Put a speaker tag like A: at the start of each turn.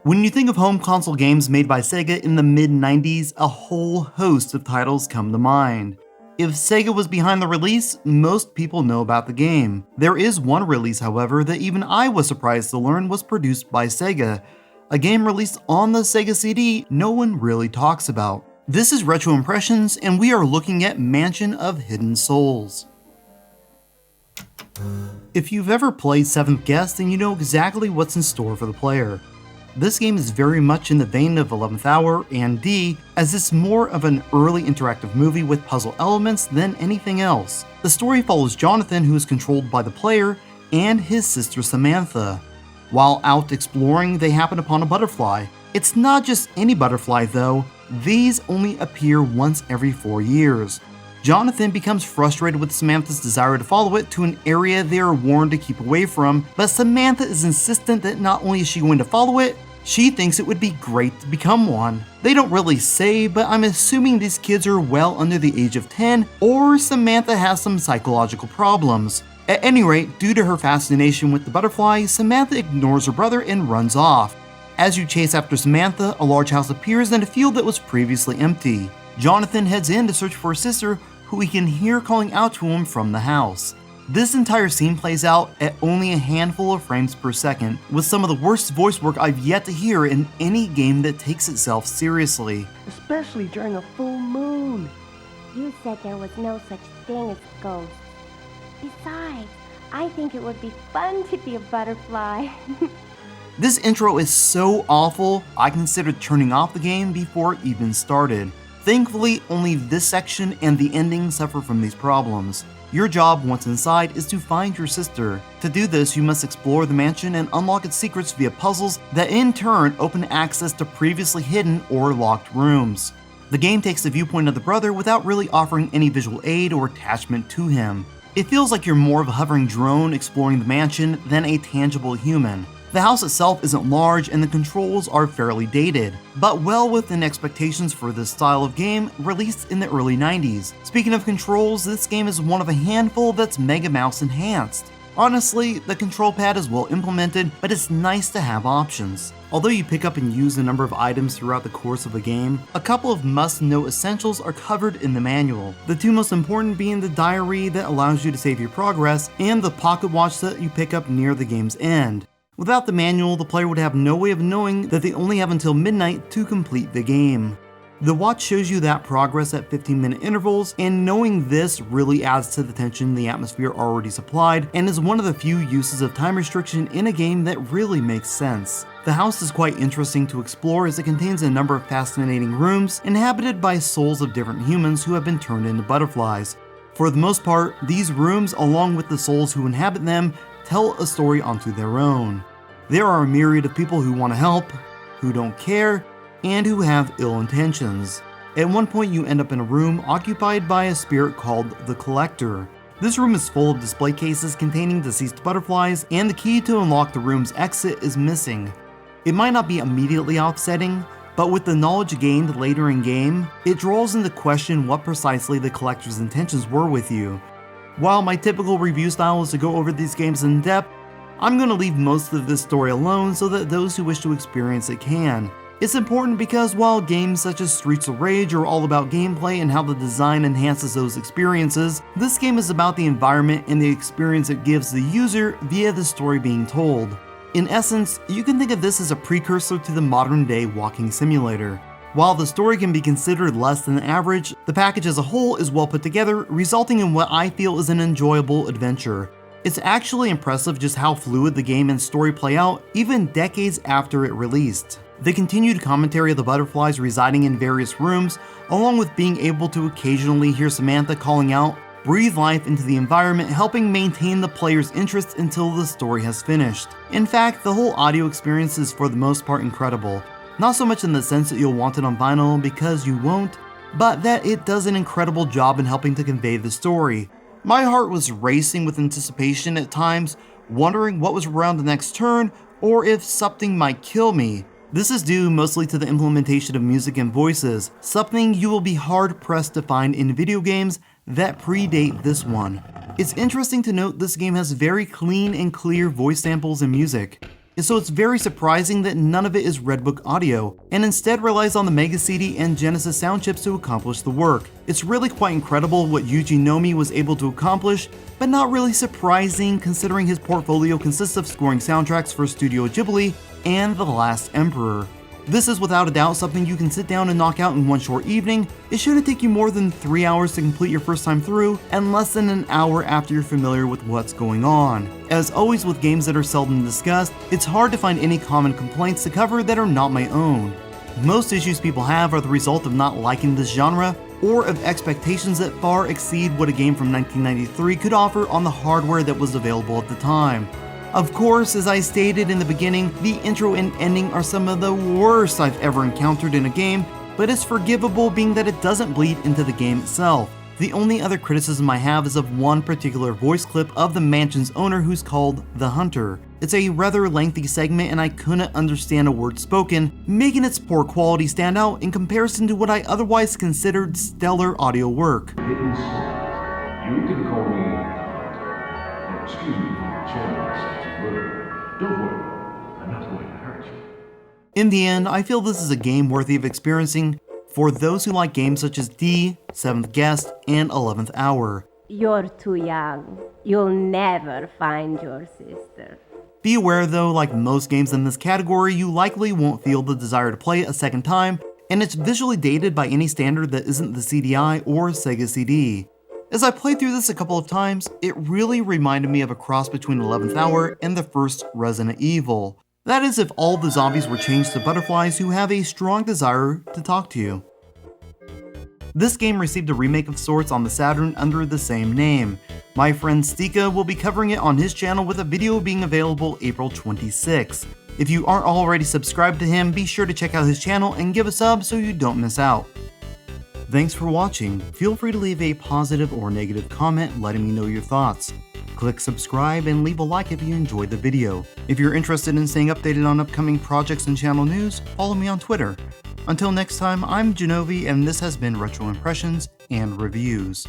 A: When you think of home console games made by Sega in the mid-90s, a whole host of titles come to mind. If Sega was behind the release, most people know about the game. There is one release, however, that even I was surprised to learn was produced by Sega, a game released on the Sega CD no one really talks about. This is Retro Impressions, and we are looking at Mansion of Hidden Souls. If you've ever played 7th Guest, then you know exactly what's in store for the player. This game is very much in the vein of 11th Hour and D, as it's more of an early interactive movie with puzzle elements than anything else. The story follows Jonathan, who is controlled by the player, and his sister Samantha. While out exploring, they happen upon a butterfly. It's not just any butterfly though, these only appear once every 4 years. Jonathan becomes frustrated with Samantha's desire to follow it to an area they are warned to keep away from, but Samantha is insistent that not only is she going to follow it, she thinks it would be great to become one. They don't really say, but I'm assuming these kids are well under the age of 10, or Samantha has some psychological problems. At any rate, due to her fascination with the butterfly, Samantha ignores her brother and runs off. As you chase after Samantha, a large house appears in a field that was previously empty. Jonathan heads in to search for his sister, who he can hear calling out to him from the house. This entire scene plays out at only a handful of frames per second, with some of the worst voice work I've yet to hear in any game that takes itself seriously.
B: Especially during a full moon.
C: You said there was no such thing as ghosts. Besides, I think it would be fun to be a butterfly.
A: This intro is so awful, I considered turning off the game before it even started. Thankfully, only this section and the ending suffer from these problems. Your job once inside is to find your sister. To do this, you must explore the mansion and unlock its secrets via puzzles that in turn open access to previously hidden or locked rooms. The game takes the viewpoint of the brother without really offering any visual aid or attachment to him. It feels like you're more of a hovering drone exploring the mansion than a tangible human. The house itself isn't large and the controls are fairly dated, but well within expectations for this style of game released in the early 90s. Speaking of controls, this game is one of a handful that's Mega Mouse enhanced. Honestly, the control pad is well implemented, but it's nice to have options. Although you pick up and use a number of items throughout the course of the game, a couple of must-know essentials are covered in the manual. The two most important being the diary that allows you to save your progress, and the pocket watch that you pick up near the game's end. Without the manual, the player would have no way of knowing that they only have until midnight to complete the game. The watch shows you that progress at 15-minute intervals, and knowing this really adds to the tension the atmosphere already supplied, and is one of the few uses of time restriction in a game that really makes sense. The house is quite interesting to explore as it contains a number of fascinating rooms inhabited by souls of different humans who have been turned into butterflies. For the most part, these rooms, along with the souls who inhabit them, tell a story onto their own. There are a myriad of people who want to help, who don't care, and who have ill intentions. At one point you end up in a room occupied by a spirit called the Collector. This room is full of display cases containing deceased butterflies, and the key to unlock the room's exit is missing. It might not be immediately offsetting, but with the knowledge gained later in game, it draws into question what precisely the Collector's intentions were with you. While my typical review style is to go over these games in depth, I'm going to leave most of this story alone so that those who wish to experience it can. It's important because while games such as Streets of Rage are all about gameplay and how the design enhances those experiences, this game is about the environment and the experience it gives the user via the story being told. In essence, you can think of this as a precursor to the modern-day walking simulator. While the story can be considered less than average, the package as a whole is well put together, resulting in what I feel is an enjoyable adventure. It's actually impressive just how fluid the game and story play out, even decades after it released. The continued commentary of the butterflies residing in various rooms, along with being able to occasionally hear Samantha calling out, breathe life into the environment, helping maintain the player's interest until the story has finished. In fact, the whole audio experience is for the most part incredible. Not so much in the sense that you'll want it on vinyl, because you won't, but that it does an incredible job in helping to convey the story. My heart was racing with anticipation at times, wondering what was around the next turn, or if something might kill me. This is due mostly to the implementation of music and voices, something you will be hard-pressed to find in video games that predate this one. It's interesting to note this game has very clean and clear voice samples and music. so it's very surprising that none of it is Redbook audio, and instead relies on the Mega CD and Genesis sound chips to accomplish the work. It's really quite incredible what Yuji Nomi was able to accomplish, but not really surprising considering his portfolio consists of scoring soundtracks for Studio Ghibli and The Last Emperor. This is without a doubt something you can sit down and knock out in one short evening. It shouldn't take you more than 3 hours to complete your first time through, and less than an hour after you're familiar with what's going on. As always with games that are seldom discussed, it's hard to find any common complaints to cover that are not my own. Most issues people have are the result of not liking this genre, or of expectations that far exceed what a game from 1993 could offer on the hardware that was available at the time. Of course, as I stated in the beginning, the intro and ending are some of the worst I've ever encountered in a game, but it's forgivable being that it doesn't bleed into the game itself. The only other criticism I have is of one particular voice clip of the mansion's owner who's called The Hunter. It's a rather lengthy segment and I couldn't understand a word spoken, making its poor quality stand out in comparison to what I otherwise considered stellar audio work.
D: Hidden Souls. You can call me Hunter. Excuse me for chanting such a word. Don't worry, I'm not going to hurt you.
A: In the end, I feel this is a game worthy of experiencing for those who like games such as D, 7th Guest, and 11th Hour.
C: You're too young. You'll never find your sister.
A: Be aware though, like most games in this category, you likely won't feel the desire to play it a second time, and it's visually dated by any standard that isn't the CDI or Sega CD. As I played through this a couple of times, it really reminded me of a cross between 11th Hour and the first Resident Evil. That is, if all the zombies were changed to butterflies who have a strong desire to talk to you. This game received a remake of sorts on the Saturn under the same name. My friend Stika will be covering it on his channel with a video being available April 26th. If you aren't already subscribed to him, be sure to check out his channel and give a sub so you don't miss out. Thanks for watching. Feel free to leave a positive or negative comment letting me know your thoughts. Click subscribe and leave a like if you enjoyed the video. If you're interested in staying updated on upcoming projects and channel news, follow me on Twitter. Until next time, I'm Genovi and this has been Retro Impressions and Reviews.